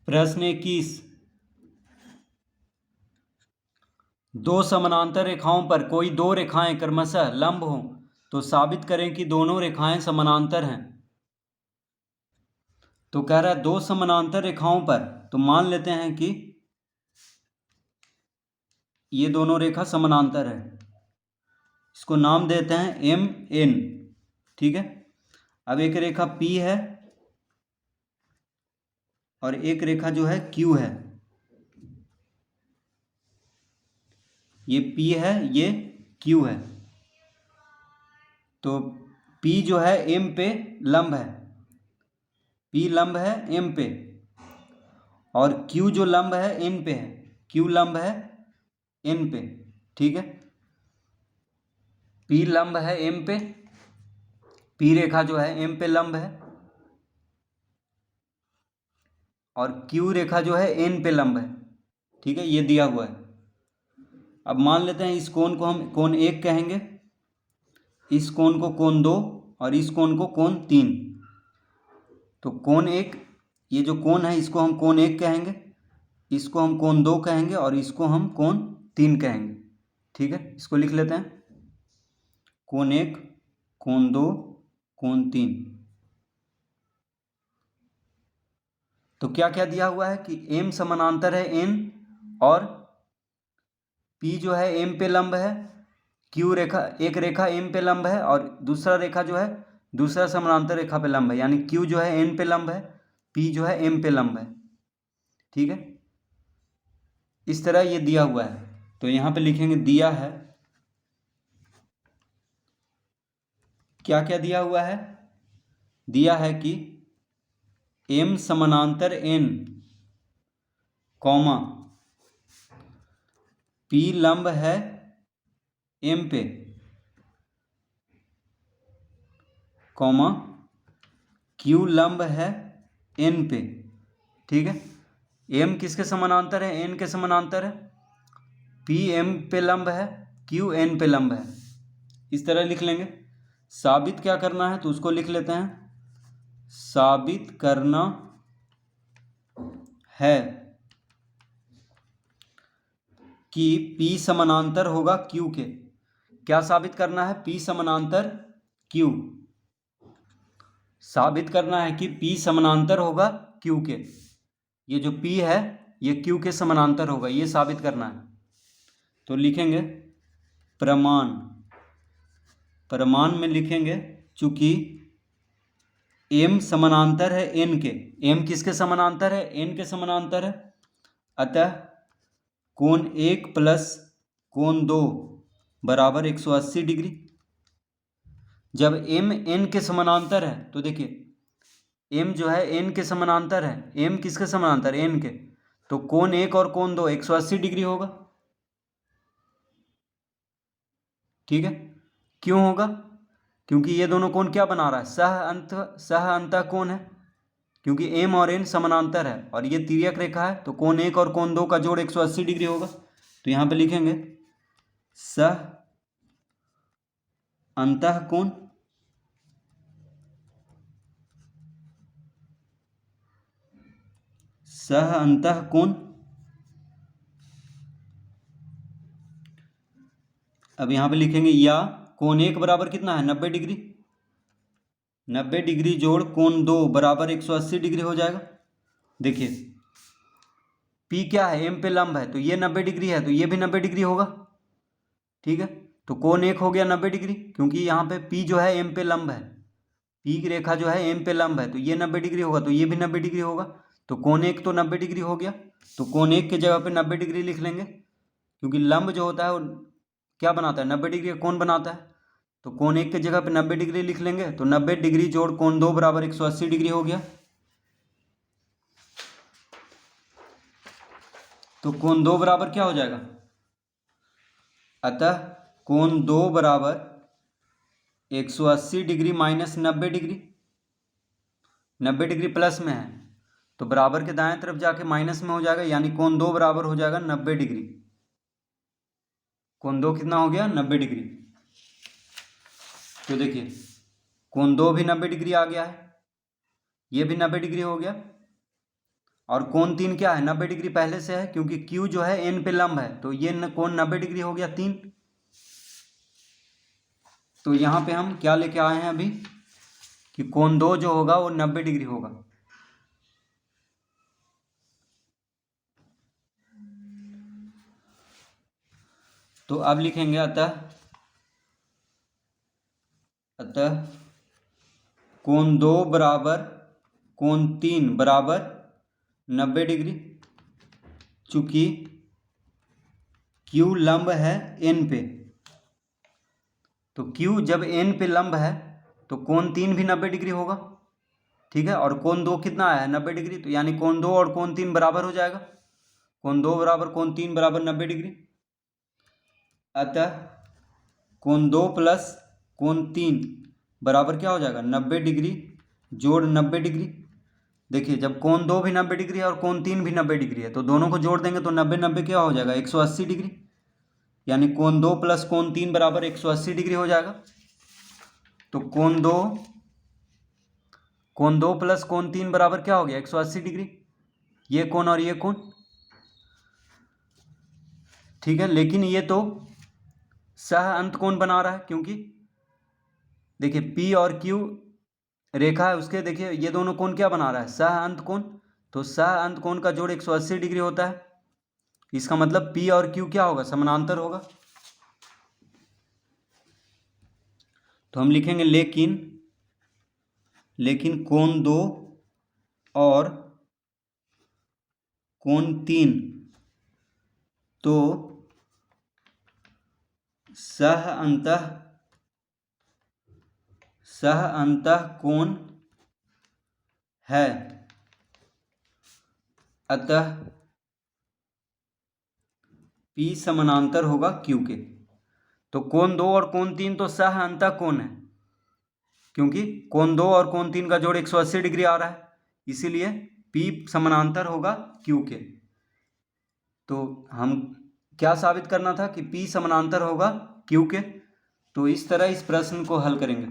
प्रश्न 21। दो समानांतर रेखाओं पर कोई दो रेखाएं क्रमशः लंब हों तो साबित करें कि दोनों रेखाएं समानांतर हैं। तो कह रहा है दो समानांतर रेखाओं पर, तो मान लेते हैं कि ये दोनों रेखा समानांतर है, इसको नाम देते हैं एम एन। ठीक है। अब एक रेखा P है और एक रेखा जो है Q है। ये P है, ये Q है। तो P जो है M पे लंब है, P लंब है M पे, और Q जो लंब है N पे है, Q लंब है N पे। ठीक है। P लंब है M पे, P रेखा जो है M पे लंब है, और Q रेखा जो है N पे लंब है। ठीक है, ये दिया हुआ है। अब मान लेते हैं इस कोण को हम कोण 1 कहेंगे, इस कोण को कोण 2 और इस कोण को कोण 3। तो कोण 1, ये जो कोण है इसको हम कोण 1 कहेंगे, इसको हम कोण 2 कहेंगे और इसको हम कोण 3 कहेंगे। ठीक है, इसको लिख लेते हैं, कोण 1, कोण 2, कोण 3। तो क्या क्या दिया हुआ है कि M समानांतर है N, और P जो है M पे लंब है, Q रेखा, एक रेखा M पे लंब है और दूसरा रेखा जो है दूसरा समानांतर रेखा पे लंब है, यानी Q जो है N पे लंब है, P जो है M पे लंब है। ठीक है, इस तरह ये दिया हुआ है। तो यहाँ पे लिखेंगे दिया है, क्या क्या दिया हुआ है, दिया है कि M समानांतर N, कॉमा P लंब है M पे, कॉमा Q लंब है N पे। ठीक है, M किसके समानांतर है, N के समानांतर है, P M पे लंब है, Q N पे लंब है। इस तरह लिख लेंगे। साबित क्या करना है तो उसको लिख लेते हैं, साबित करना है कि P समानांतर होगा Q के। क्या साबित करना है, P समानांतर Q। साबित करना है कि P समानांतर होगा Q के। ये जो P है ये Q के समानांतर होगा, ये साबित करना है। तो लिखेंगे प्रमाण, प्रमाण में लिखेंगे चूंकि M समानांतर है N के, M किसके समानांतर है, N के समानांतर है, अतः कोण 1 प्लस कोण 2 बराबर 180 डिग्री। जब M N के समानांतर है तो देखिए M जो है N के समानांतर है, M किसके समानांतर है, N के, तो कोण 1 और कोण 2 180 डिग्री होगा। ठीक है, क्यों होगा, क्योंकि ये दोनों कोण क्या बना रहा है, सह अंतः कोण है, क्योंकि M और N समानांतर है और ये तिर्यक रेखा है, तो कोण 1 और कोण 2 का जोड़ 180 डिग्री होगा। तो यहाँ पे लिखेंगे सह अंतः कोण, सह अंतः कोण। अब यहाँ पे लिखेंगे या कोण 1 बराबर कितना है 90 डिग्री, 90 डिग्री जोड़ कोण 2 बराबर 180 डिग्री हो जाएगा। देखिए P क्या है, M पे लंब है, तो ये 90 डिग्री है, तो ये भी 90 डिग्री होगा। ठीक है, तो कोण 1 हो गया 90 डिग्री, क्योंकि यहाँ पे P जो है M पे लंब है, P की रेखा जो है M पे लंब है, तो ये 90 डिग्री होगा, तो ये भी 90 डिग्री होगा। तो कोण 1 तो 90 डिग्री हो गया, तो कोण 1 की जगह पे 90 डिग्री लिख लेंगे, क्योंकि लंब जो होता है वो क्या बनाता है, 90 डिग्री का कोण बनाता है। तो कोण 1 की जगह पे 90 डिग्री लिख लेंगे, तो 90 डिग्री जोड़ कोण 2 बराबर 180 डिग्री हो गया। तो कोण 2 बराबर क्या हो जाएगा, अतः कोण 2 बराबर 180 degree minus 90 degree, 90 degree plus में है तो बराबर के दाएं तरफ जाके माइनस में हो जाएगा, यानी कोण 2 बराबर हो जाएगा 90 डिग्री। कोण 2 कितना हो गया 90 डिग्री। तो देखिए कोण 2 भी 90 डिग्री आ गया है, ये भी 90 डिग्री हो गया, और कोण 3 क्या है, 90 डिग्री पहले से है, क्योंकि Q जो है N पे लंब है, तो ये कोण 90 डिग्री हो गया 3। तो यहाँ पे हम क्या लेके आए हैं अभी कि कोण 2 जो होगा वो 90 डिग्री होगा। तो अब लिखेंगे अतः कोण 2 बराबर कोण 3 बराबर 90 डिग्री। चूंकि Q लंब है N पे, तो Q जब N पे लंब है तो कोण 3 भी 90 डिग्री होगा, ठीक है। और कोण 2 कितना आया है, 90 डिग्री, तो यानी कोण 2 और कोण 3 बराबर हो जाएगा। कोण 2 बराबर कोण 3 बराबर 90 डिग्री। अतः कोण 2 प्लस कोण 3 बराबर क्या हो जाएगा, 90 डिग्री जोड़ 90 डिग्री। देखिए जब कोण 2 भी 90 डिग्री है और कोण 3 भी 90 डिग्री है, तो दोनों को जोड़ देंगे तो 90 90 क्या हो जाएगा, 180 डिग्री। यानी कोण 2 प्लस कोण 3 बराबर 180 डिग्री हो जाएगा। तो कोण 2 प्लस कोण 3 बराबर क्या हो गया, 180 डिग्री, ये कोण और ये कोण, ठीक है। लेकिन ये तो सह अंत कोण बना रहा है, क्योंकि देखिए P और Q रेखा है उसके, देखिए ये दोनों कोण क्या बना रहा है, सह अंत कोण। तो सह अंत कोण का जोड़ 180 डिग्री होता है। इसका मतलब P और Q क्या होगा, समानांतर होगा। तो हम लिखेंगे लेकिन कोण 2 और कोण 3 तो सह अंतः कोण है, अतः P समानांतर होगा Q के। तो कोण 2 और कोण 3 तो सह अंतः कोण है, क्योंकि कोण 2 और कोण 3 का जोड़ 180 डिग्री आ रहा है, इसीलिए P समानांतर होगा Q के। तो हम क्या साबित करना था कि P समानांतर होगा Q के। तो इस तरह इस प्रश्न को हल करेंगे।